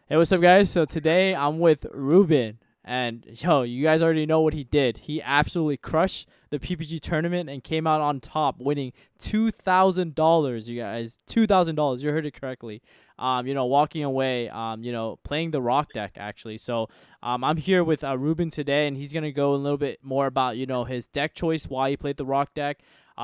Hey, what's up, guys? So today I'm with Ruben, and yo, you guys already know what he did. He absolutely crushed the PPG tournament and came out on top, winning $2,000. You guys, $2,000. You heard it correctly. Walking away, playing the rock deck actually. So, I'm here with Ruben today, and he's gonna go a little bit more about his deck choice, why he played the rock deck.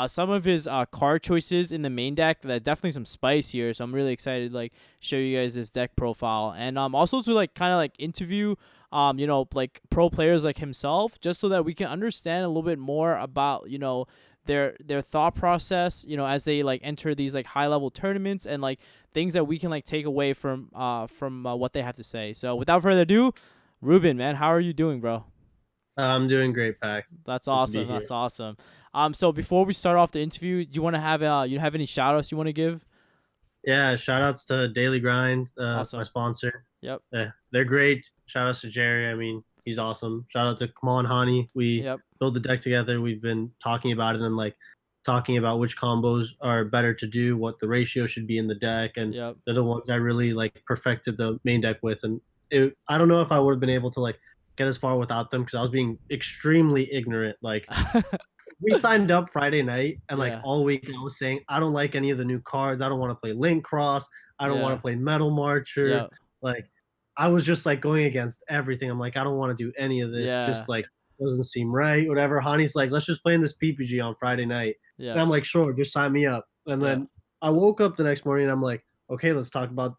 Some of his card choices in the main deck, that definitely some spice here. So I'm really excited like show you guys this deck profile, and also to like kind of like interview like pro players like himself, just so that we can understand a little bit more about their thought process, as they like enter these like high level tournaments, and like things that we can like take away from what they have to say. So without further ado, Ruben, man, how are you doing, bro? I'm doing great, Pack. That's Good to be awesome. here. That's awesome. So before we start off the interview, you want to have you have any shout outs you want to give? Yeah, shout outs to Daily Grind, my Awesome. sponsor. Yep. Yeah, they're great. Shout outs to Jerry. I mean, he's awesome. Shout out to Come On Honey. We Yep. built the deck together. We've been talking about it and like talking about which combos are better to do, what the ratio should be in the deck, and Yep. they're the ones I really like perfected the main deck with. And I don't know if I would have been able to like get as far without them because I was being extremely ignorant. Like we signed up Friday night, and like Yeah. all week I was saying I don't like any of the new cards. I don't want to play Link Cross. I don't want Yeah. to play Metal Marcher. Yep. Like I was just like going against everything. I'm like I don't want to do any of this. Yeah. Just like doesn't seem right. Whatever. Hani's like let's just play in this PPG on Friday night, and Yep. I'm like sure, just sign me up. And Yep. then I woke up the next morning and I'm like okay, let's talk about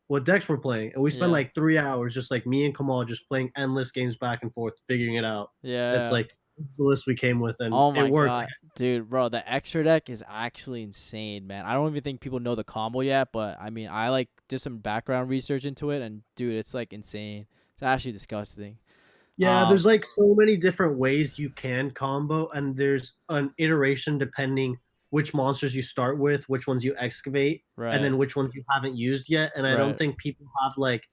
what decks we're playing. And we spent Yeah. like 3 hours just like me and Kamal just playing endless games back and forth, figuring it out. It's Yeah. like the list we came with, and Oh it my worked. god. Dude, bro, the extra deck is actually insane, man. I don't even think people know the combo yet, but I mean, I like did some background research into it, and dude, it's like insane. It's actually disgusting. Yeah, Um there's like so many different ways you can combo, and there's an iteration depending which monsters you start with, which ones you excavate, and right. then which ones you haven't used yet. And I don't Right. think people have like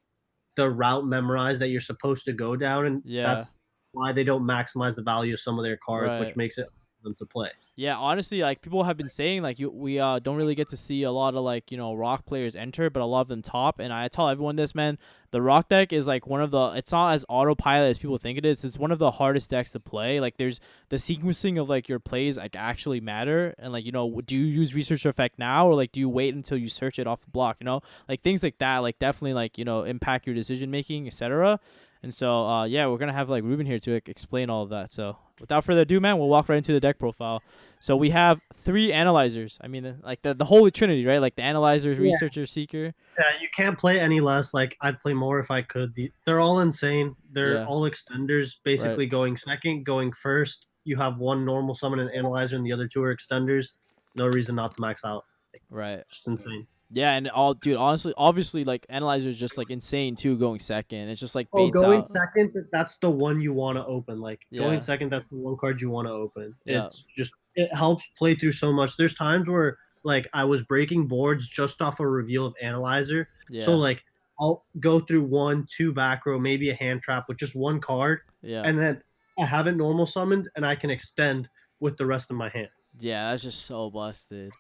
the route memorized that you're supposed to go down, and Yeah. that's why they don't maximize the value of some of their cards, which Right. makes it hard for them to play. Yeah, honestly, like people have been saying, like we don't really get to see a lot of like rock players enter, but a lot of them top. And I tell everyone this, man, the rock deck is like one of the. It's not as autopilot as people think it is. It's one of the hardest decks to play. Like there's the sequencing of like your plays like actually matter, and like do you use research effect now, or like do you wait until you search it off the block? Like things like that, like definitely like impact your decision making, etc. And so yeah, we're gonna have like Ruben here to like, explain all of that. So without further ado, man, we'll walk right into the deck profile. So we have three analyzers. I mean, like the holy trinity, right? Like the analyzers, Yeah, researcher, seeker. yeah, you can't play any less. Like I'd play more if I could. They're all insane. They're Yeah. all extenders, Right. basically going second, going first. You have one normal summon and analyzer, and the other two are extenders. No reason not to max out. Like, Right. just insane. Yeah, and all, dude. Honestly, obviously, like analyzer is just like insane too. Going second, it's just like Oh, baits going out. second, that's the one you want to open. Like going Yeah. second, that's the one card you want to open. Yeah. It's just it helps play through so much. There's times where like I was breaking boards just off a reveal of analyzer. So Yeah. like I'll go through one, two back row, maybe a hand trap with just one card, Yeah. and then I have it normal summoned, and I can extend with the rest of my hand. Yeah. That's just so busted.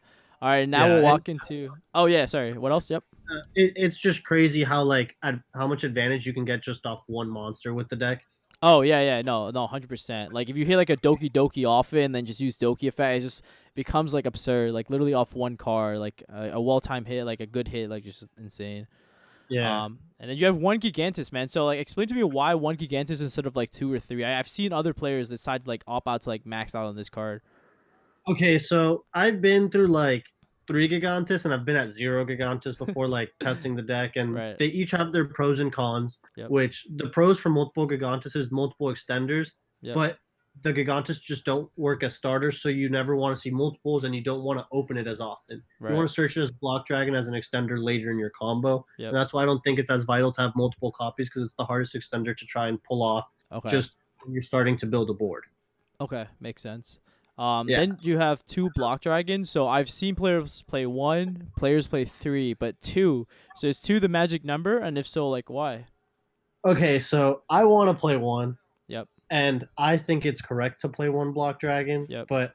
All right, now we'll Yeah, and walk into. Oh yeah, sorry. What else? Yep. it's just crazy how like how much advantage you can get just off one monster with the deck. Oh yeah, yeah, no, no, 100%. Like if you hit like a Doki Doki off it and then just use Doki effect, it just becomes like absurd. Like literally off one card, like a well timed hit, like a good hit, like just insane. Yeah. And then you have one Gigantus, man. So like, explain to me why one Gigantus instead of like two or three. I've seen other players decide to like opt out to like max out on this card. Okay, so I've been through like three Gigantus and I've been at zero Gigantus before like testing the deck, and Right. they each have their pros and cons. Yep. Which the pros for multiple Gigantus is multiple extenders, Yep. but the Gigantus just don't work as starters, so you never want to see multiples and you don't want to open it as often. You Right. want to search it as Block Dragon as an extender later in your combo, Yep. and that's why I don't think it's as vital to have multiple copies because it's the hardest extender to try and pull off Okay. just when you're starting to build a board. Okay. Makes sense. Yeah. Then you have two block dragons. So I've seen players play one, players play three, but two. So is two the magic number? And if so, like why? Okay, so I want to play one. Yep. And I think it's correct to play one block dragon, Yep. but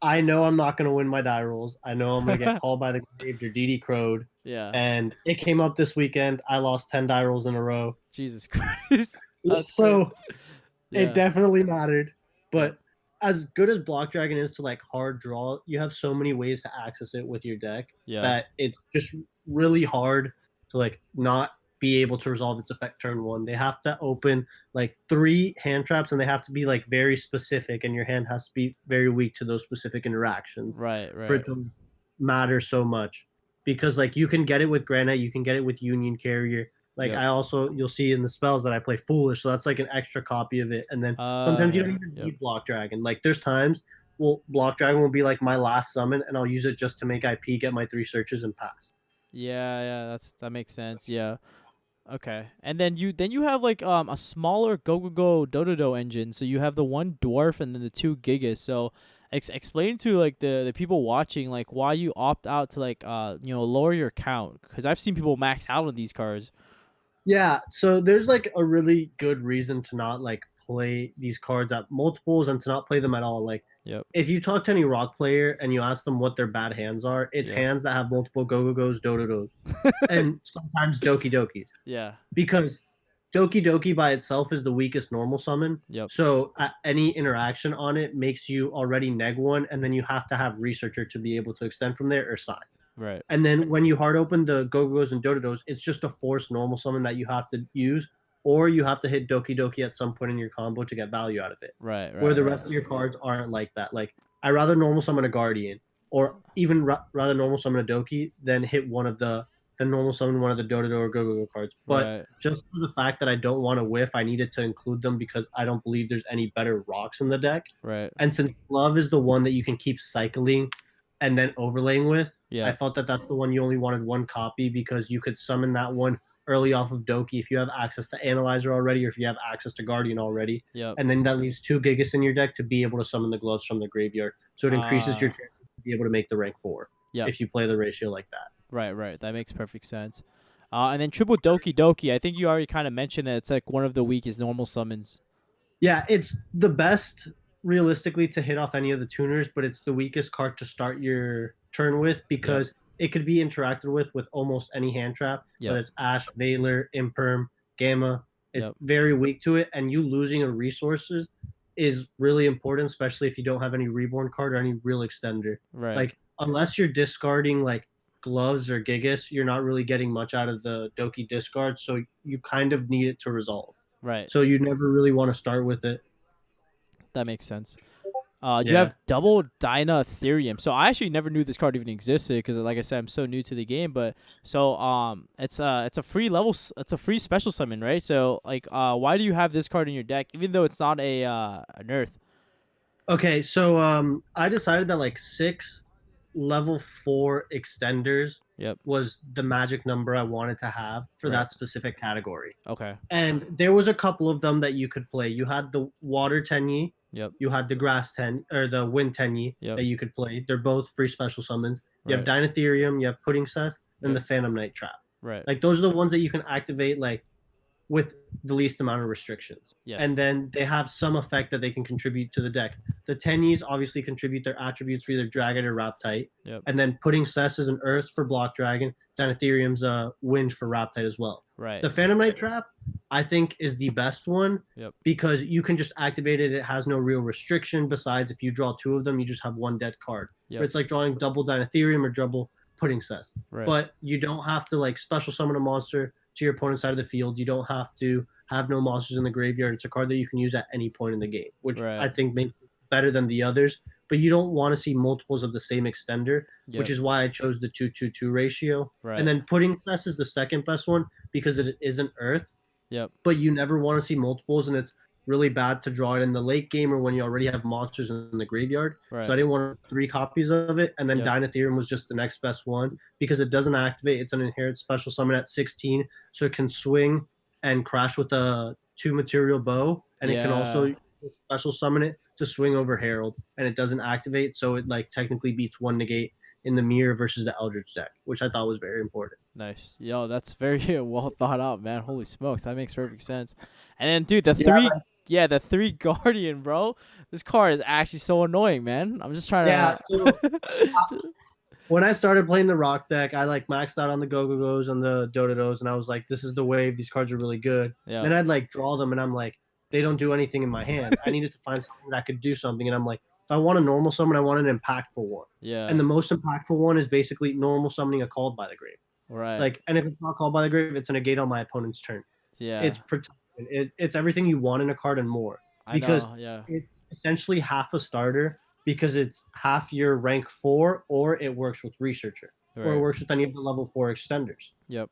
I know I'm not gonna win my die rolls. I know I'm gonna get called by the grave or DD crowed. Yeah. And it came up this weekend. I lost 10 die rolls in a row. Jesus Christ. That's crazy. So it Yeah. definitely mattered. Yep. But as good as Block Dragon is to like hard draw, you have so many ways to access it with your deck Yeah. that it's just really hard to like not be able to resolve its effect turn one. They have to open like 3 hand traps and they have to be like very specific, and your hand has to be very weak to those specific interactions Right. for Right. it to matter so much. Because like you can get it with Granite, you can get it with Union Carrier. Like Yep. I also, you'll see in the spells that I play Foolish, so that's like an extra copy of it. And then sometimes you don't Yeah. even Yep. need Block Dragon. Like there's times, well, Block Dragon will be like my last summon, and I'll use it just to make IP, get my 3 searches, and pass. Yeah. Yeah. That makes sense. Yeah. Okay. And then you have like a smaller Go Go Go Dododo engine. So you have the one dwarf and then the 2 gigas. So explain to like the people watching like why you opt out to like lower your count, cuz I've seen people max out on these cards. Yeah, so there's like a really good reason to not like play these cards at multiples and to not play them at all. Like Yep. if you talk to any rock player and you ask them what their bad hands are, it's Yep. hands that have multiple go go goes, dodos, and sometimes doki dokis. Yeah. Because Doki Doki by itself is the weakest normal summon. Yep. So any interaction on it makes you already neg one, and then you have to have Researcher to be able to extend from there or sign. Right. And then when you hard open the Go-Go's and Dododos, it's just a forced normal summon that you have to use, or you have to hit Doki Doki at some point in your combo to get value out of it. Right. Where Right. the Right. rest of your cards aren't like that. Like I rather normal summon a Guardian, or even rather normal summon a Doki than hit one of the normal summon one of the Dododo or Go-Go cards. But Right. just for the fact that I don't want to whiff, I needed to include them because I don't believe there's any better rocks in the deck. Right. And since Love is the one that you can keep cycling and then overlaying with, Yeah. I felt that that's the one you only wanted one copy because you could summon that one early off of Doki if you have access to Analyzer already, or if you have access to Guardian already. Yep. And then that leaves 2 Gigas in your deck to be able to summon the gloves from the graveyard. So it increases your chances to be able to make the rank 4 if you play the ratio like that. Right. Right. That makes perfect sense. And then triple Doki Doki. I think you already kind of mentioned that it's like one of the weakest normal summons. Yeah, it's the best realistically to hit off any of the tuners, but it's the weakest card to start your turn with because it could be interacted with almost any hand trap, whether it's Ash, Veiler, Imperm, Gamma. It's very weak to it, and you losing a resources is really important, especially if you don't have any Reborn card or any real extender. Right. Like, unless you're discarding, like, gloves or Gigas, you're not really getting much out of the Doki discard, so you kind of need it to resolve. Right. So you never really want to start with it. That makes sense. You have double Dyna Ethereum. So I actually never knew this card even existed because, like I said, I'm so new to the game. But so it's a free level. It's a free special summon, right? So like, why do you have this card in your deck, even though it's not an Earth? Okay, so I decided that like 6 level 4 extenders was the magic number I wanted to have for that specific category. Okay. And there was a couple of them that you could play. You had the Water Tenyi. Yep. You had the Grass Ten or the Wind Tenyi that you could play. They're both free special summons. You have Dynatherium, you have Pudding Cess, and the Phantom Knight Trap. Right. Like those are the ones that you can activate like with the least amount of restrictions. Yes. And then they have some effect that they can contribute to the deck. The Tenyis obviously contribute their attributes for either Dragon or Raptite. Yep. And then Pudding Cess is an Earth for Block Dragon. Dynatherium's a Wind for Raptite as well. Right. The Phantom Knight Trap, I think, is the best one because you can just activate it. It has no real restriction. Besides, if you draw 2 of them, you just have 1 dead card. But it's like drawing double Dynatherium or double Pudding Cess. Right. But you don't have to like special summon a monster to your opponent's side of the field. You don't have to have no monsters in the graveyard. It's a card that you can use at any point in the game, which I think makes it better than the others. But you don't want to see multiples of the same extender, which is why I chose the 2-2-2 ratio. Right. And then Pudding Cess is the second best one because it isn't Earth. Yep. But you never want to see multiples, and it's really bad to draw it in the late game or when you already have monsters in the graveyard. Right. So I didn't want 3 copies of it. And then Dynatherium was just the next best one because it doesn't activate. It's an inherent special summon at 16, so it can swing and crash with a 2 material bow, and it can also special summon it to swing over Herald, and it doesn't activate, so it like technically beats 1 negate in the mirror versus the Eldritch deck, which I thought was very important. Nice. Yo, that's very well thought out, man. Holy smokes, that makes perfect sense. And then, dude, the yeah, the 3 Guardian, bro. This card is actually so annoying, man. I'm just trying Yeah, so to. when I started playing the rock deck, I like maxed out on the Go-Go-Go's and the Dododos, and I was like, this is the wave. These cards are really good. Yeah. Then I'd like draw them, and I'm like, they don't do anything in my hand. I needed to find something that could do something, and I'm like, if I want a normal summon, I want an impactful one. Yeah. And the most impactful one is basically normal summoning a Called by the Grave. Right. Like, and if it's not Called by the Grave, it's a negate on my opponent's turn. Yeah. It's protection. It's everything you want in a card and more. Because I know, yeah. it's essentially half a starter because it's half your rank 4, or it works with Researcher, or it Right. works with any of the level 4 extenders. Yep.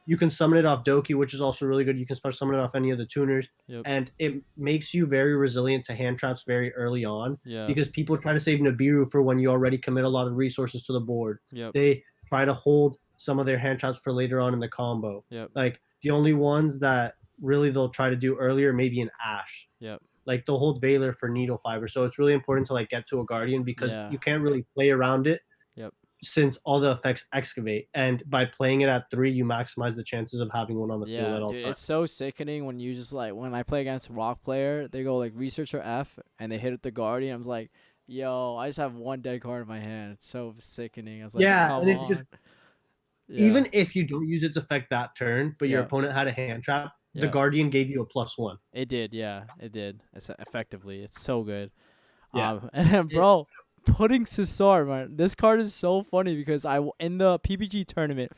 You can summon it off Doki, which is also really good. You can special summon it off any of the tuners, Yep. and it makes you very resilient to hand traps very early on. Yeah. Because people try to save Nibiru for when you already commit a lot of resources to the board. Yep. They try to hold some of their hand traps for later on in the combo. Yep. Like the only ones that really they'll try to do earlier, maybe an Ash. Yep. Like they'll hold Valor for Needle Fiber, so it's really important to like get to a Guardian because Yeah. you can't really play around it. Yep. Since all the effects excavate, and by playing it at 3, you maximize the chances of having one on the field Yeah, at all dude, times. it's so sickening when you just like when I play against a rock player, they go like Researcher F and they hit with the Guardian. I'm like, yo, I just have one dead card in my hand. It's so sickening. I was like, Yeah, come and it on. just Yeah. even if you don't use its effect that turn, but your Yeah. opponent had a hand trap, the Yeah. Guardian gave you a +1. It did, yeah, it did. It's effectively, it's so good. Yeah. And bro, putting Cesar, man, this card is so funny because in the PPG tournament,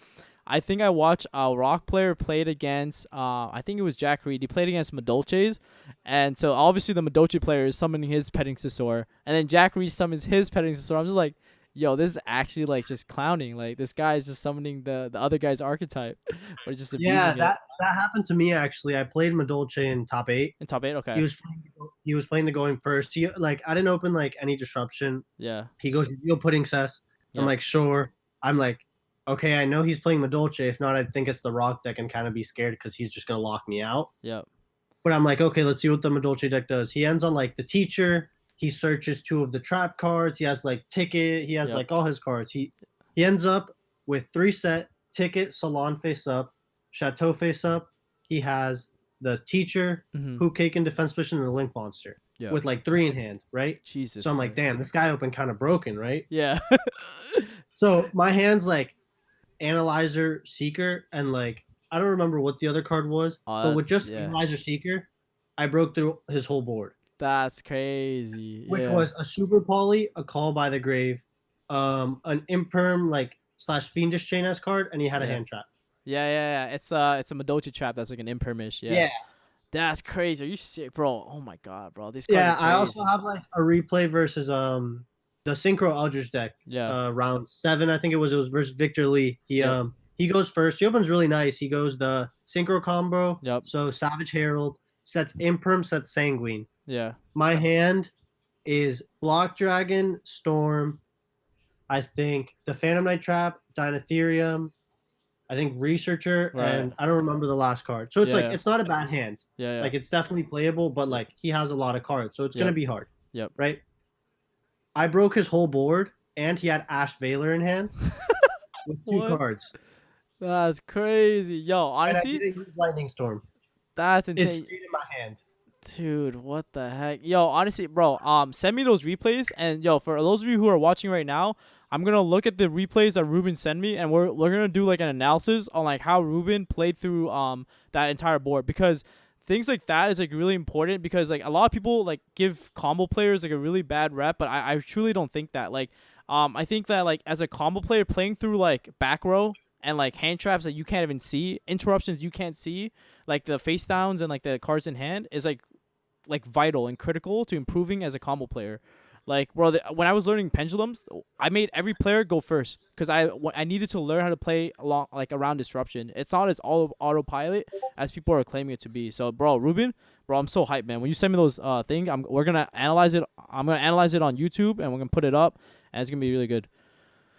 I think I watched a rock player played against, I think it was Jack Reed. He played against Madolches, and so obviously the Madolche player is summoning his Petting Cesar, and then Jack Reed summons his Petting Cesar. I'm just like, yo, this is actually like just clowning. Like this guy is just summoning the other guy's archetype, but just abusing Yeah, it. that happened to me actually. I played Madolche in top 8. In top 8, okay. He was playing the going first. He like I didn't open like any disruption. Yeah. He goes, "You're putting cess." I'm Yeah. like, sure. I'm like, okay, I know he's playing Madolche. If not, I'd think it's the rock deck and kind of be scared because he's just gonna lock me out. Yep. But I'm like, okay, let's see what the Madolche deck does. He ends on like the teacher. He searches 2 of the trap cards. He has like ticket. He has Yep. like all his cards. He ends up with 3 set, ticket, salon face up, chateau face up. He has the teacher, Mhm. hoop cake in defense position, and the link monster Yeah. with like 3 in hand, right? Jesus. So I'm like, Christ. damn, this guy opened kind of broken, right? Yeah. So my hand's like Analyzer, Seeker, and like I don't remember what the other card was, but with just yeah. Analyzer, Seeker, I broke through his whole board, That's crazy. which yeah. was a Super Poly, a Call by the Grave, an Imperm like / Fiendish Chain S card, and he had a Yeah. hand trap. Yeah. It's a Madolche trap that's like an impermish. Yeah. That's crazy. Are you sick, bro? Oh my god, bro. These cards Yeah, are I crazy. also have like a replay versus the Synchro Eldritch deck. Yeah. Round 7, I think it was versus Victor Lee. Yep. He goes first. He opens really nice. He goes the Synchro combo. Yep. So Savage Herald sets Imperm, sets Sanguine. Yeah. My hand is Block Dragon, Storm, I think the Phantom Knight Trap, Dinotherium, I think Researcher, Right. and I don't remember the last card. So it's like Yeah. it's not a bad hand. Yeah. Like it's definitely playable, but like he has a lot of cards, so it's gonna Yep. be hard. Yep. Right. I broke his whole board, and he had Ash Valor in hand with 2 What? cards. That's crazy. Yo, And I honestly, didn't use Lightning Storm. that's It insane. stayed in my hand. Dude, what the heck? Yo, honestly, bro, send me those replays, and yo, for those of you who are watching right now, I'm gonna look at the replays that Ruben sent me, and we're gonna do like an analysis on like how Ruben played through that entire board, because things like that is like really important, because like a lot of people like give combo players like a really bad rep, but I truly don't think that. Like I think that like as a combo player playing through like back row and like hand traps that you can't even see, interruptions you can't see, like the face downs and like the cards in hand is like vital and critical to improving as a combo player. Like, bro, when I was learning pendulums, I made every player go first because I needed to learn how to play along like around disruption. It's not as autopilot as people are claiming it to be. So, bro, Ruben, bro, I'm so hyped, man. When you send me those things, we're gonna analyze it. I'm gonna analyze it on YouTube and we're gonna put it up, and it's gonna be really good.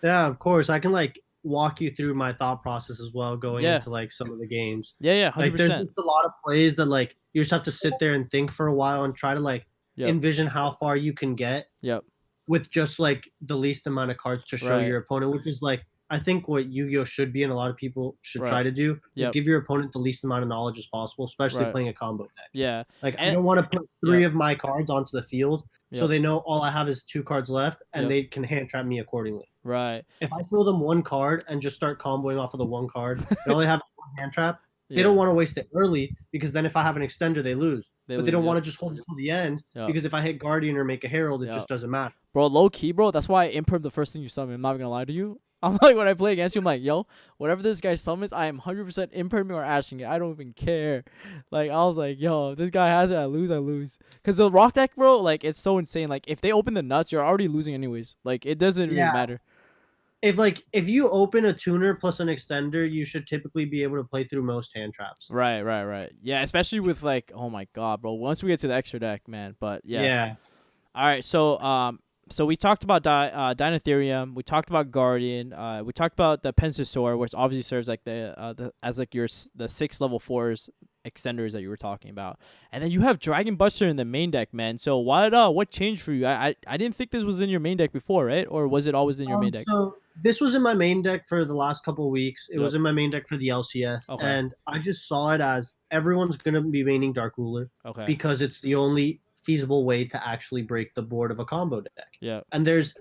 Yeah, of course. I can like walk you through my thought process as well going Yeah. into like some of the games. Yeah, Like 100%. there's just a lot of plays that like you just have to sit there and think for a while and try to like Yep. envision how far you can get Yep. with just like the least amount of cards to show Right. your opponent, which is like I think what Yu-Gi-Oh should be, and a lot of people should try Right. to do, is Yep. give your opponent the least amount of knowledge as possible, especially Right. playing a combo deck. Yeah. Like, I And don't want to put 3 yep. of my cards onto the field so Yep. they know all I have is 2 cards left, and Yep. they can hand trap me accordingly. Right. If I throw them 1 card and just start comboing off of the 1 card, they only have 1 hand trap. They don't Yeah. want to waste it early because then if I have an extender, they lose. They But they lose, don't yep. want to just hold it till the end Yep. because if I hit Guardian or make a Herald, it Yep. just doesn't matter. Bro, low key, bro. That's why I imperm the first thing you summon. I'm not gonna lie to you. I'm like, when I play against you, I'm like, yo, whatever this guy summons, I am 100% imperming or ashing it. I don't even care. Like, I was like, yo, if this guy has it, I lose, I lose. Because the rock deck, bro, like, it's so insane. Like, if they open the nuts, you're already losing anyways. Like, it doesn't really matter. If you open a tuner plus an extender, you should typically be able to play through most hand traps. Right. Yeah, especially with, like, oh my god, bro. Once we get to the extra deck, man. But, yeah. All right, so we talked about Dinotherium. We talked about Guardian. We talked about the Pensasaur, which obviously serves like the 6 level 4s extenders that you were talking about. And then you have Dragon Buster in the main deck, man. So what changed for you? I didn't think this was in your main deck before, right? Or was it always in your main deck? So this was in my main deck for the last couple of weeks. It was in my main deck for the LCS, Okay. and I just saw it as everyone's gonna be maining Dark Ruler Okay. because it's the only feasible way to actually break the board of a combo deck. Yeah. And there's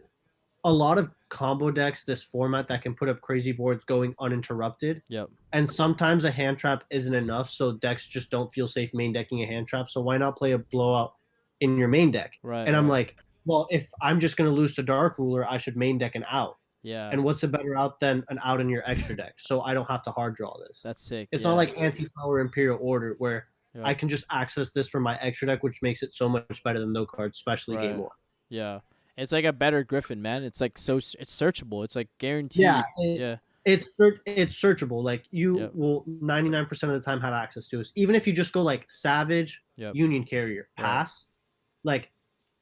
a lot of combo decks this format that can put up crazy boards going uninterrupted. Yep. And sometimes a hand trap isn't enough, so decks just don't feel safe main decking a hand trap. So why not play a blowout in your main deck? Right. And I'm like, well, if I'm just gonna lose to Dark Ruler, I should main deck an out. Yeah. And what's a better out than an out in your extra deck? So I don't have to hard draw this. That's sick. It's not like Anti-Spell or Imperial Order where Yeah. I can just access this from my extra deck, which makes it so much better than no cards, especially game 1. Yeah. It's like a better Griffin, man. It's like it's searchable. It's like guaranteed. Yeah. It's searchable. Like you will 99% of the time have access to it. Even if you just go like Savage, Union Carrier, pass, like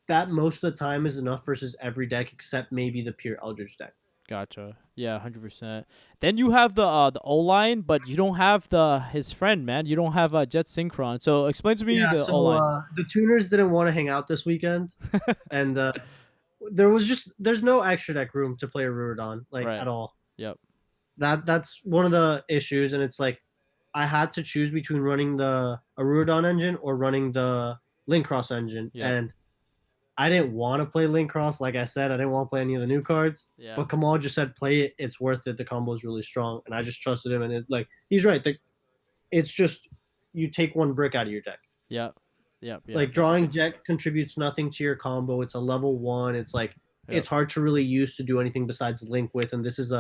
that most of the time is enough versus every deck except maybe the pure Eldritch deck. Gotcha. Yeah, 100%. Then you have the O-line, but you don't have his friend, man. You don't have Jet Synchron. So explain to me the O-line. The tuners didn't want to hang out this weekend, and there's no extra deck room to play a Rurodon at all. Yep. That's one of the issues, and it's like I had to choose between running a Rurodon engine or running the Link Cross engine, and I didn't want to play Link Cross. Like I said, I didn't want to play any of the new cards. Yeah. But Kamal just said, play it. It's worth it. The combo is really strong. And I just trusted him. And he's right. It's just you take 1 brick out of your deck. Yep. Like drawing Jet contributes nothing to your combo. It's a level 1. It's like it's hard to really use to do anything besides Link with. And this is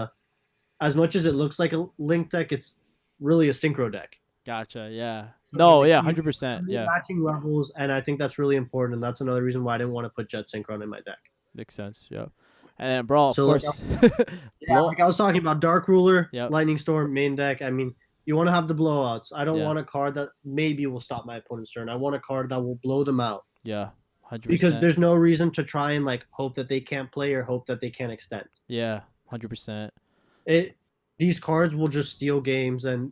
as much as it looks like a Link deck, it's really a Synchro deck. Gotcha. Yeah. So 100%. Yeah. Matching levels, and I think that's really important, and that's another reason why I didn't want to put Jet Synchron in my deck. Makes sense. Yeah. And then, bro, of course. Like I was talking about, Dark Ruler, Yep. Lightning Storm, main deck. I mean, you want to have the blowouts. I don't want a card that maybe will stop my opponent's turn. I want a card that will blow them out. Yeah. 100%. Because there's no reason to try and hope that they can't play or hope that they can't extend. Yeah. 100%. These cards will just steal games, and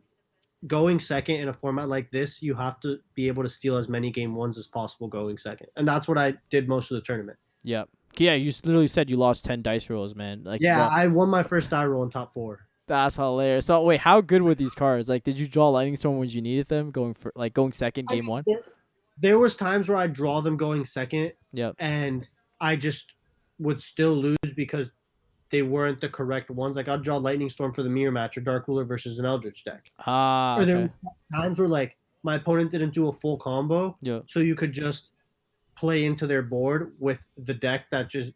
going second in a format like this, you have to be able to steal as many game 1s as possible going second. And that's what I did most of the tournament. Yep. Yeah, you literally said you lost 10 dice rolls, man. I won my first die roll in top 4. That's hilarious. So wait, how good were these cards? Like, did you draw Lightning Storm when you needed them, going second game 1? There was times where I draw them going second. Yep. And I just would still lose because they weren't the correct ones. Like I'd draw Lightning Storm for the mirror match or Dark Ruler versus an Eldritch deck. Or there was times where my opponent didn't do a full combo. Yeah. So you could just play into their board with the deck that just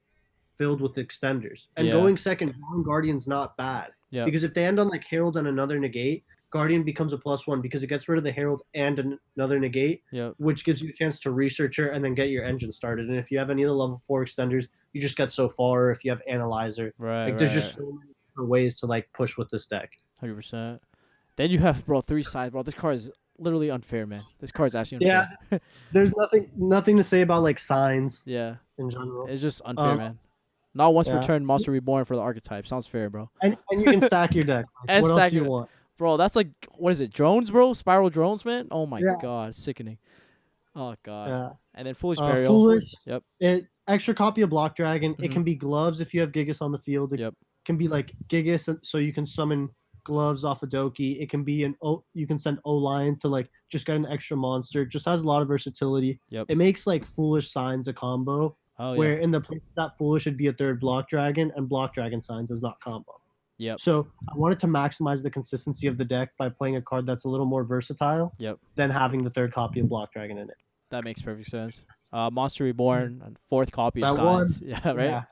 filled with extenders. And going second, drawing Guardian's not bad. Yeah. Because if they end on Herald and another negate, Guardian becomes a +1 because it gets rid of the Herald and another negate, which gives you a chance to research her and then get your engine started. And if you have any of the level 4 extenders, you just get so far. Or if you have Analyzer, there's just so many different ways to push with this deck. 100%. Then you have 3 sides, bro. This card is literally unfair, man. This card is actually unfair. Yeah, there's nothing to say about signs. Yeah, in general, it's just unfair, man. Not once per turn, Monster Reborn for the archetype. Sounds fair, bro. And you can stack your deck. What else do you want? Bro, that's what is it? Drones, bro? Spiral drones, man? Oh my god, sickening. Oh god. Yeah. And then Foolish Burial. Foolish. Yep. Extra copy of Block Dragon. It can be gloves if you have Gigas on the field. Yep. can be like Gigas, so you can summon gloves off a Doki. It can be you can send O-Line to like just get an extra monster. It just has a lot of versatility. Yep. It makes like Foolish Signs a combo, Oh yeah. where in the place that Foolish should be a third Block Dragon, and Block Dragon Signs is not combo. Yep. So I wanted to maximize the consistency of the deck by playing a card that's a little more versatile Yep. than having the third copy of Block Dragon in it. That makes perfect sense. Monster Reborn, and fourth copy of That one, Signs. Yeah, right? yeah.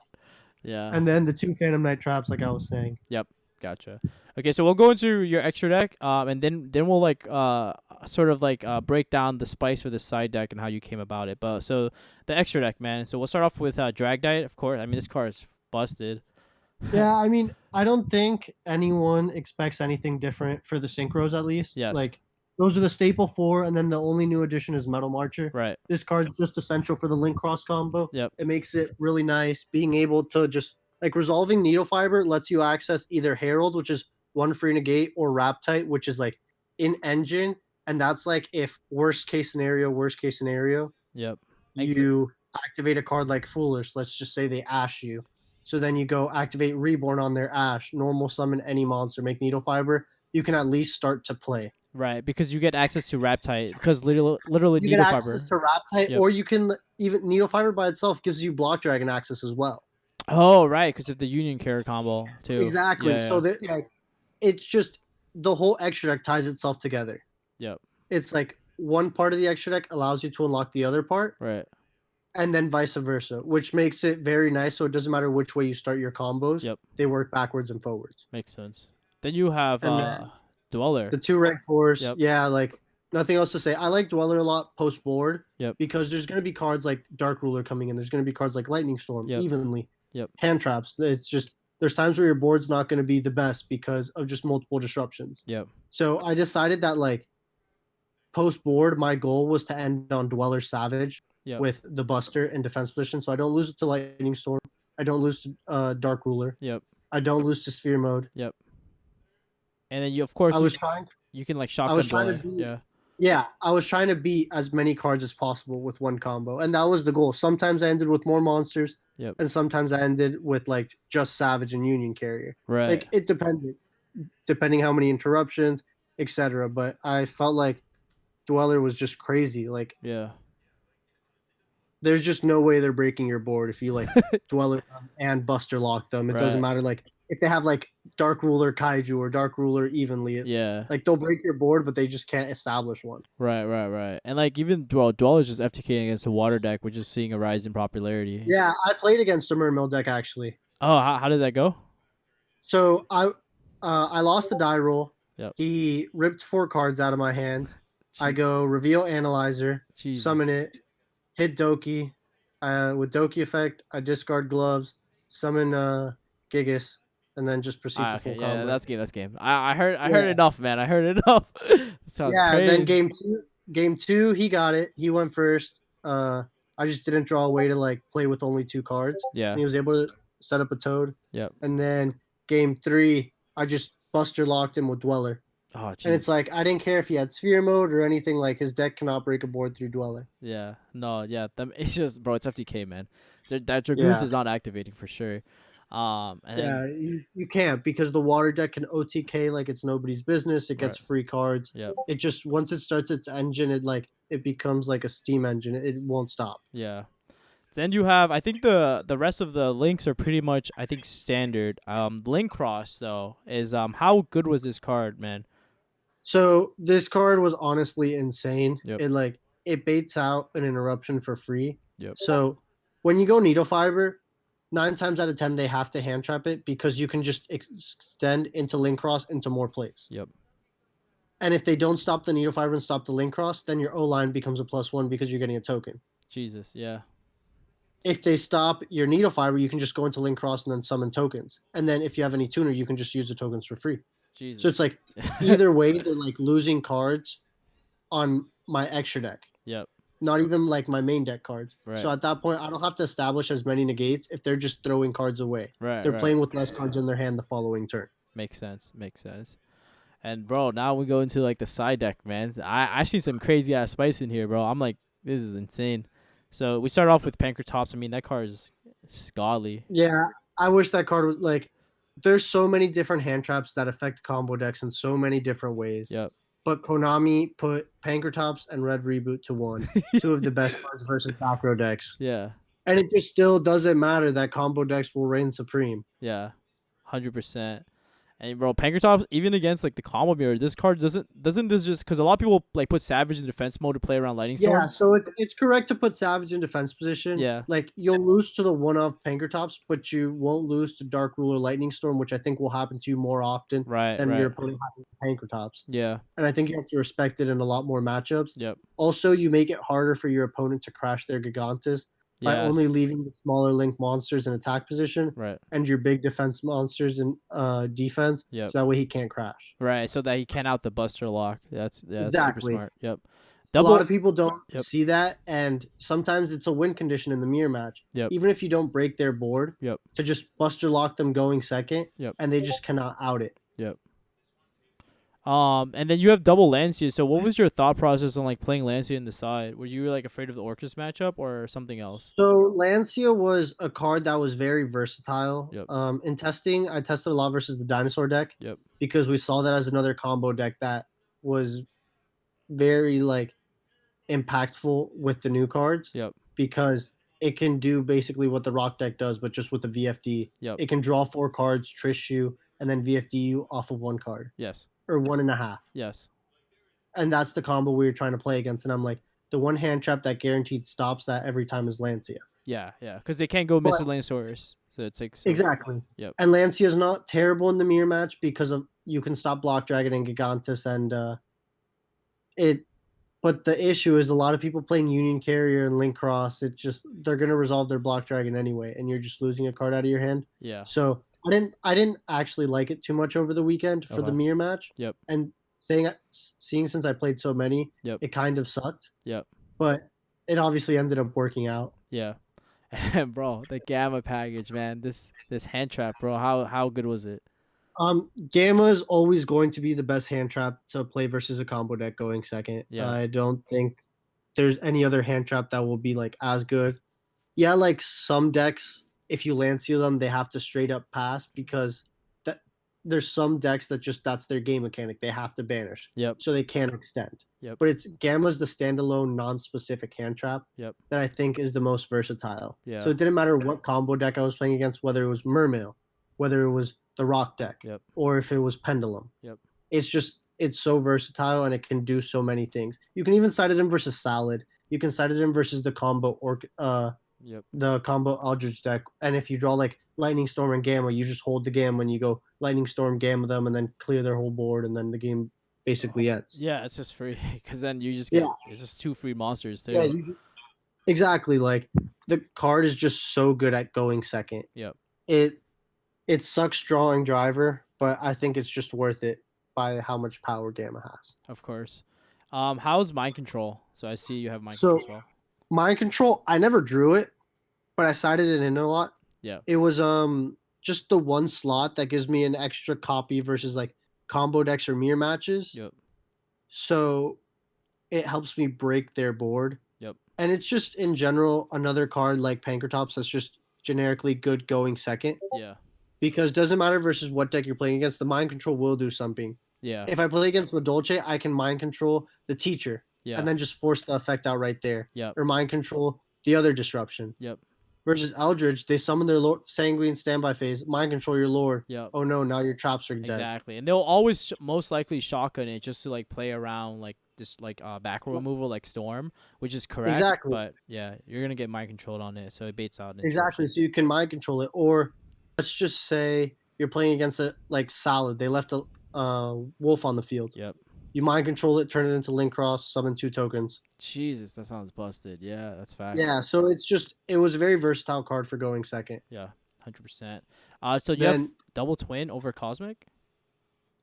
Yeah. And then the 2 Phantom Knight Traps, like I was saying. Yep. Gotcha. Okay, so we'll go into your extra deck, and then we'll like sort of like break down the spice for the side deck and how you came about it. But so the extra deck, man. So we'll start off with Dragdite, of course. I mean, this card is busted. Yeah, I mean, I don't think anyone expects anything different for the synchros, at least. Yes. Like, those are the staple 4, and then the only new addition is Metal Marcher. Right. This card's just essential for the Link Cross combo. Yep. It makes it really nice. Being able to just, like, resolving Needle Fiber lets you access either Herald, which is 1 free negate, or Raptite, which is, like, in engine, and that's, like, if worst case scenario, Yep. you activate a card like Foolish. Let's just say they Ash you. So then you go activate Reborn on their Ash, normal summon any monster, make Needle Fiber. You can at least start to play. Right, because you get access to Raptite, because literally You Needle get Fiber. access to Raptite, Yep. or you can even Needle Fiber by itself gives you Block Dragon access as well. Oh, right, because of the Union Carrier combo too. Exactly. Yeah, So that like, it's just the whole extra deck ties itself together. Yep. It's like one part of the extra deck allows you to unlock the other part, Right. and then vice versa, which makes it very nice. So it doesn't matter which way you start your combos. Yep. They work backwards and forwards. Makes sense. Then you have And then Dweller. The 2 rank 4s. Yep. Yeah, like nothing else to say. I like Dweller a lot post board. Yep. Because there's gonna be cards like Dark Ruler coming in. There's gonna be cards like Lightning Storm Yep. evenly. Yep. Hand traps. It's just there's times where your board's not gonna be the best because of just multiple disruptions. Yep. So I decided that like post board, my goal was to end on Dweller Savage Yep. with the Buster in defense position. So I don't lose it to Lightning Storm. I don't lose to Dark Ruler. Yep. I don't lose to Sphere Mode. Yep. And then you, of course, I was trying. you can like I shotgun was trying Dweller. to do, Yeah. Yeah, I was trying to beat as many cards as possible with one combo, and that was the goal. Sometimes I ended with more monsters, Yep. and sometimes I ended with like just Savage and Union Carrier. Right. Like it depended, depending how many interruptions, etc. But I felt like Dweller was just crazy. Like Yeah. there's just no way they're breaking your board if you like Dweller them and Buster lock them. It doesn't Right. matter like if they have like Dark Ruler Kaiju or Dark Ruler evenly. Yeah. Like they'll break your board, but they just can't establish one. Right. And like even Dweller's just FTKing against the water deck, which is seeing a rise in popularity. Yeah, I played against a Mermill deck actually. Oh, how did that go? So I lost the die roll. Yep. He ripped 4 cards out of my hand. I Jeez. go reveal analyzer, Jesus. summon it, hit Doki. With Doki effect, I discard gloves, summon Gigas, and then just proceed to full Okay, combo. yeah, that's game. I heard Yeah. enough, man. I heard enough. Sounds Yeah, crazy. then game two, he got it. He went first. I just didn't draw a way to like play with only 2 cards. Yeah. And he was able to set up a Toad. Yep. And then game 3, I just Buster locked him with Dweller. Oh, jeez. And it's like I didn't care if he had Sphere Mode or anything. Like his deck cannot break a board through Dweller. Yeah. No. Yeah. It's just, bro. It's FTK, man. That Dragoose Yeah. is not activating for sure. And Yeah, then, you can't because the water deck can OTK like it's nobody's business. It gets Right. free cards. Yep. It just once it starts its engine, it becomes like a steam engine. It won't stop. Yeah. Then you have, I think the rest of the links are pretty much, I think, standard. Link Cross though is how good was this card, man? So this card was honestly insane. Yep. It baits out an interruption for free. Yep. So when you go Needle Fiber, 9 times out of 10 they have to hand trap it because you can just extend into Link Cross into more plays. Yep. And if they don't stop the Needle Fiber and stop the Link Cross, then your O line becomes a +1 because you're getting a token. Jesus. Yeah. If they stop your Needle Fiber, you can just go into Link Cross and then summon tokens. And then if you have any tuner, you can just use the tokens for free. Jesus. So it's like either way, they're like losing cards on my extra deck. Yep. Not even like my main deck cards. Right. So at that point, I don't have to establish as many negates if they're just throwing cards away. Right. They're right. playing with less cards in their hand the following turn. Makes sense. And bro, now we go into like the side deck, man. I see some crazy ass spice in here, bro. I'm like, this is insane. So we start off with Pankratops. I mean, that card is godly. Yeah, I wish that card was like there's so many different hand traps that affect combo decks in so many different ways. Yep. But Konami put Pankratops and Red Reboot to 1, 2 of the best cards versus back row decks. Yeah. And it just still doesn't matter that combo decks will reign supreme. Yeah. 100%. And bro, Pankratops, even against like the combo mirror, this card doesn't this just because a lot of people like put Savage in defense mode to play around Lightning Storm. Yeah, so it's correct to put Savage in defense position. Yeah. Like you'll lose to the one-off Pankratops, but you won't lose to Dark Ruler Lightning Storm, which I think will happen to you more often than your opponent having Pankratops. Yeah. And I think you have to respect it in a lot more matchups. Yep. Also, you make it harder for your opponent to crash their Gigantus by only leaving the smaller link monsters in attack position, and your big defense monsters in defense. Yep. So that way he can't crash. Right, so that he can't out the Buster Lock. That's exactly super smart. Yep. A lot of people don't see that, and sometimes it's a win condition in the mirror match. Yep. Even if you don't break their board, to just Buster Lock them going second, and they just cannot out it. Yep. And then you have double Lancia. So what was your thought process on like playing Lancia in the side? Were you like afraid of the Orcus matchup or something else? So Lancia was a card that was very versatile. Yep. In testing, I tested a lot versus the dinosaur deck. Yep. Because we saw that as another combo deck that was very like impactful with the new cards. Yep. Because it can do basically what the rock deck does, but just with the VFD. Yep. It can draw 4 cards, Trish you, and then VFD you off of 1 card. Yes. Or 1.5. Yes. And that's the combo we were trying to play against. And I'm like, the one hand trap that guaranteed stops that every time is Lancia. Yeah, yeah. Because they can't go Miscellaneous. So it's like exactly. Yep. And Lancia is not terrible in the mirror match because of you can stop Block Dragon and Gigantus and but the issue is a lot of people playing Union Carrier and Link Cross, it's just they're gonna resolve their Block Dragon anyway, and you're just losing a card out of your hand. Yeah. So I didn't actually like it too much over the weekend for the mirror match. Yep. And seeing since I played so many, it kind of sucked. Yep. But it obviously ended up working out. Yeah. And bro, the Gamma package, man. This hand trap, bro. How good was it? Gamma is always going to be the best hand trap to play versus a combo deck going second. Yeah. I don't think there's any other hand trap that will be like as good. Yeah, like some decks, if you Lancia them, they have to straight up pass because there's some decks that just that's their game mechanic. They have to banish. Yep. So they can't extend. Yep. But it's Gamma's the standalone non-specific hand trap that I think is the most versatile. Yeah. So it didn't matter what combo deck I was playing against, whether it was Mermail, whether it was the Rock deck, or if it was Pendulum. It's so versatile and it can do so many things. You can even side it in versus Salad. You can side it in versus the combo the combo Aldrich deck. And if you draw like Lightning Storm and Gamma, you just hold the Gamma and you go Lightning Storm, Gamma them, and then clear their whole board, and then the game basically ends. Yeah, it's just free because then you just get it's just 2 free monsters too. Yeah, exactly. Like the card is just so good at going second. Yep. It sucks drawing Driver, but I think it's just worth it by how much power Gamma has. Of course. How's Mind Control? So I see you have Mind Control as well. Mind Control, I never drew it, but I sided it in a lot. Yeah. It was just the one slot that gives me an extra copy versus like combo decks or mirror matches. Yep. So it helps me break their board. Yep. And it's just in general another card like Pankratops that's just generically good going second. Yeah. Because doesn't matter versus what deck you're playing against, the Mind Control will do something. Yeah. If I play against Madolce, I can Mind Control the teacher. Yeah. And then just force the effect out right there. Yep. Or Mind Control the other disruption. Yep. Versus Eldridge, they summon their Sanguine standby phase, Mind Control your Lord. Yep. Oh no, now your traps are dead. Exactly. And they'll always most likely shotgun it just to like play around like this like back row removal like Storm, which is correct. Exactly. But yeah, you're gonna get mind controlled on it, so it baits out. Exactly. So you can Mind Control it. Or let's just say you're playing against a like Salad. They left a wolf on the field. Yep. You Mind Control it, turn it into Link Cross, summon 2 tokens. Jesus, that sounds busted. Yeah, that's fact. Yeah, so it was a very versatile card for going second. Yeah, 100%. So you have double twin over Cosmic?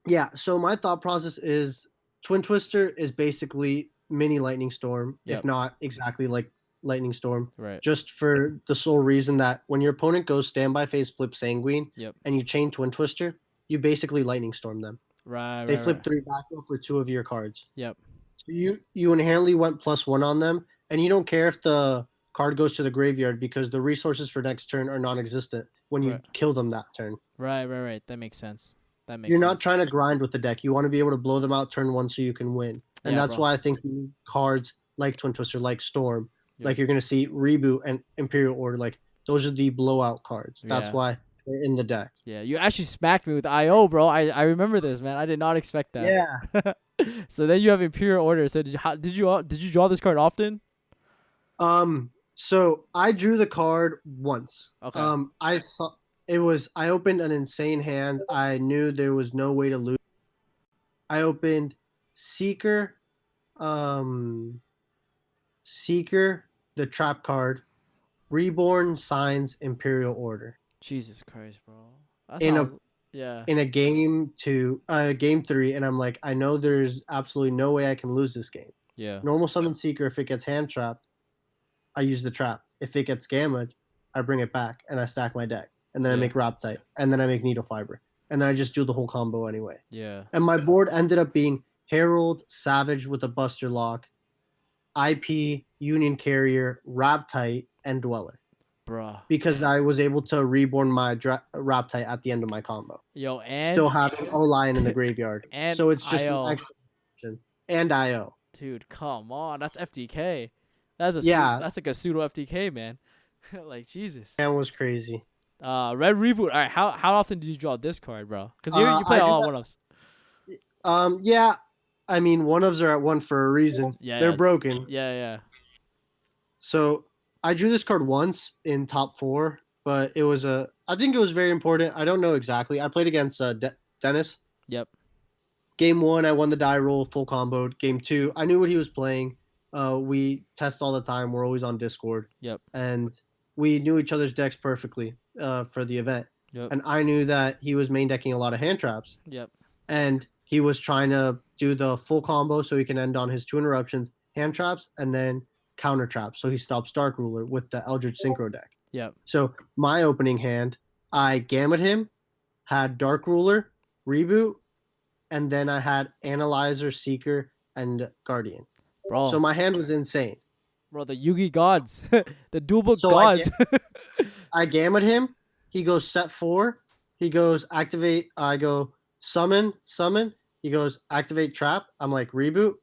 Yeah, so my thought process is Twin Twister is basically mini Lightning Storm, if not exactly like Lightning Storm. Right. Just for the sole reason that when your opponent goes standby phase, flip Sanguine, and you chain Twin Twister, you basically Lightning Storm them. Right. They flip 3 back row for 2 of your cards. Yep. So you inherently went +1 on them, and you don't care if the card goes to the graveyard because the resources for next turn are non-existent when you Right. kill them that turn. Right. That makes sense. That makes You're sense. not trying to grind with the deck. You want to be able to blow them out turn one so you can win. And Yeah, that's bro. why I think cards like Twin Twister, like Storm, Yep. like you're going to see Reboot and Imperial Order, like those are the blowout cards. That's Yeah. why they're in the deck. Yeah, you actually smacked me with IO, bro. I remember this, man. I did not expect that. Yeah. So then you have Imperial Order. So did you draw this card often? So I drew the card once. Okay. I saw I opened an insane hand. I knew there was no way to lose. I opened Seeker, Seeker, the trap card, Reborn, Signs, Imperial Order. Jesus Christ, bro. That In sounds yeah. in a game game 3, and I'm like, I know there's absolutely no way I can lose this game. Yeah. Normal summon Seeker, if it gets hand trapped, I use the trap. If it gets gammaed, I bring it back and I stack my deck. And then I Yeah. make Raptite. And then I make Needle Fiber. And then I just do the whole combo anyway. Yeah. And my board ended up being Herald, Savage with a Buster Lock, IP, Union Carrier, Raptite, and Dweller. Bruh. Because I was able to reborn my Raptite at the end of my combo. Yo, and Still having O-Lion in the graveyard. and so it's just IO. an extra option. And IO. Dude, come on. That's FTK. That's that's like a pseudo FTK, man. Like Jesus. That was crazy. Red Reboot. All right, how often did you draw this card, bro? Because you play a lot of one-offs. Yeah. I mean, one-ofs are at 1 for a reason. Yeah, They're broken. Yeah. So I drew this card once in top 4, but I think it was very important. I don't know exactly. I played against Dennis. Yep. Game 1, I won the die roll, full comboed. Game 2, I knew what he was playing. We test all the time. We're always on Discord. Yep. And we knew each other's decks perfectly for the event. Yep. And I knew that he was main decking a lot of hand traps. Yep. And he was trying to do the full combo so he can end on his 2 interruptions, hand traps, and then counter traps. So he stops Dark Ruler with the Eldritch Synchro deck. Yep. So my opening hand, I gammed him, had Dark Ruler, Reboot, and then I had Analyzer, Seeker, and Guardian. Bro. So my hand was insane. Bro, the Yugi gods. The dual So gods. I gammed him. He goes set 4. He goes activate. I go summon. He goes activate trap. I'm like reboot.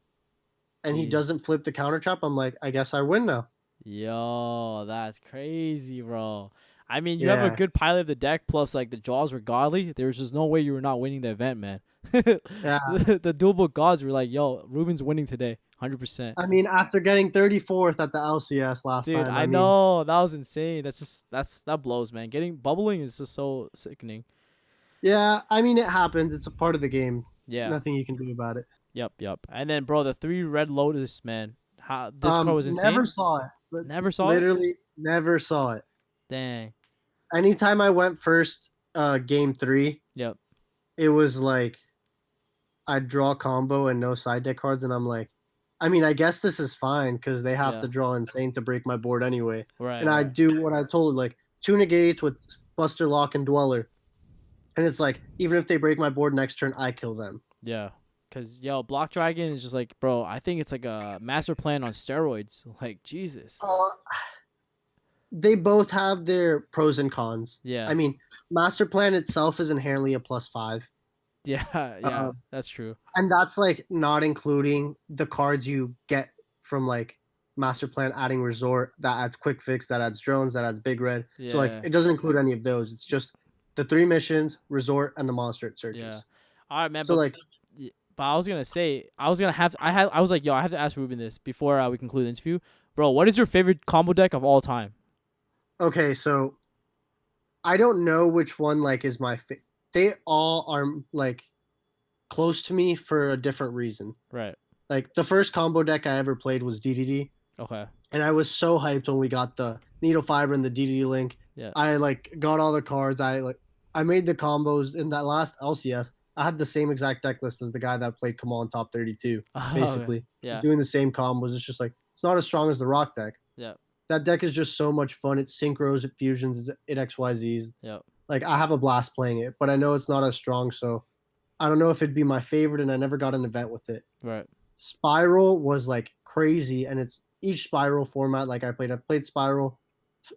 And he Jeez. doesn't flip the counter trap. I'm like, I guess I win now. Yo, that's crazy, bro. I mean, you have a Yeah. good pilot of the deck, plus like the draws were godly. There was just no way you were not winning the event, man. Yeah. The dual gods were like, yo, Ruben's winning today, 100%. I mean, after getting 34th at the LCS last Dude, time. I know that was insane. That blows, man. Getting bubbling is just so sickening. Yeah, I mean, it happens. It's a part of the game. Yeah. Nothing you can do about it. Yep. And then, bro, the 3 Red Lotus, man. How this card was insane. Never saw it. Never saw it? Literally never saw it. Dang. Anytime I went first game 3, Yep. it was like I'd draw a combo and no side deck cards, and I'm like, I mean, I guess this is fine because they have Yeah. to draw insane to break my board anyway. Right. And I do what I told her, like 2 negates with Buster Lock and Dweller. And it's like, even if they break my board next turn, I kill them. Yeah. Cause yo, Block Dragon is just like, bro, I think it's like a master plan on steroids. Like, Jesus. They both have their pros and cons. Yeah. I mean, Master Plan itself is inherently a +5. Yeah, that's true. And that's like not including the cards you get from like Master Plan adding Resort, that adds Quick Fix, that adds Drones, that adds Big Red. So like Yeah. it doesn't include any of those. It's just the 3 missions, Resort, and the monster it searches. Yeah. All right, man. So like, But I was gonna say, I was like, yo, I have to ask Ruben this before we conclude the interview, bro. What is your favorite combo deck of all time? okay, so I don't know which one like is my they all are like close to me for a different reason. Right. Like the first combo deck I ever played was DDD, Okay. and I was so hyped when we got the Needle Fiber and the DDD link. Yeah. I like got all the cards. I made the combos in that last LCS. I had the same exact deck list as the guy that played Kamal in top 32, basically. Yeah. Doing the same combos. It's just like, it's not as strong as the Rock deck. Yeah. That deck is just so much fun. It synchros, it fusions, it XYZs. Yep. Like, I have a blast playing it, but I know it's not as strong, so I don't know if it'd be my favorite, and I never got an event with it. Right. Spiral was like crazy, and it's each spiral format. Like I've played spiral,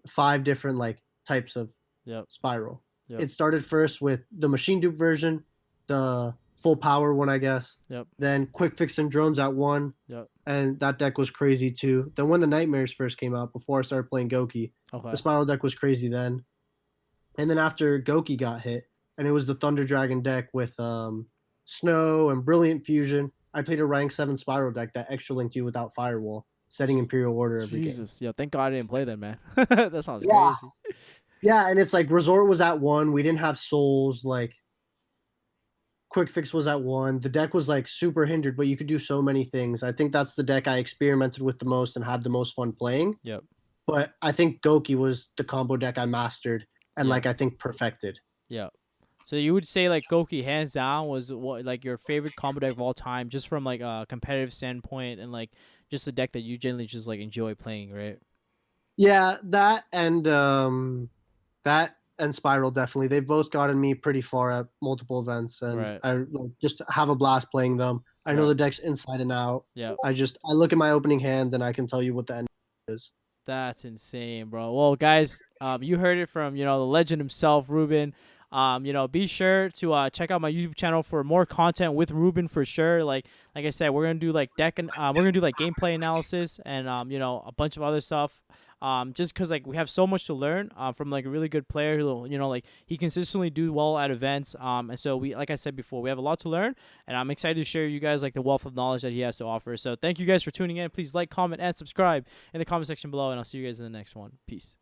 5 different like types of Yep. spiral. Yep. It started first with the machine dupe version, the full power one, I guess. Yep. Then quick fix and drones at 1. Yep. And that deck was crazy too. Then when the nightmares first came out, before I started playing Goki, Okay. the spiral deck was crazy then. And then after Goki got hit, and it was the Thunder Dragon deck with Snow and Brilliant Fusion, I played a rank 7 spiral deck that extra linked you without Firewall, setting Imperial Order every game. Jesus, yo, thank God I didn't play that, man. That sounds Yeah. crazy. Yeah, and it's like Resort was at 1. We didn't have souls. Like Quick Fix was at 1. The deck was like super hindered, but you could do so many things. I think that's the deck I experimented with the most and had the most fun playing. Yep. But I think Goki was the combo deck I mastered and like I think perfected. Yep. So you would say like Goki hands down was what like your favorite combo deck of all time, just from like a competitive standpoint and like just a deck that you generally just like enjoy playing, right? Yeah, that and Spiral definitely. They've both gotten me pretty far at multiple events, and Right. I like, just have a blast playing them. I know Right. the deck's inside and out. Yeah. I look at my opening hand and I can tell you what the end is. That's insane, bro. Well, guys, you heard it from, the legend himself, Ruben. Be sure to check out my YouTube channel for more content with Ruben for sure. Like I said, we're gonna do like we're gonna do like gameplay analysis and a bunch of other stuff. Just because like we have so much to learn from like a really good player who like he consistently do well at events. And so we, like I said before, we have a lot to learn, and I'm excited to share you guys like the wealth of knowledge that he has to offer. So thank you guys for tuning in. Please like, comment, and subscribe in the comment section below, and I'll see you guys in the next one. Peace.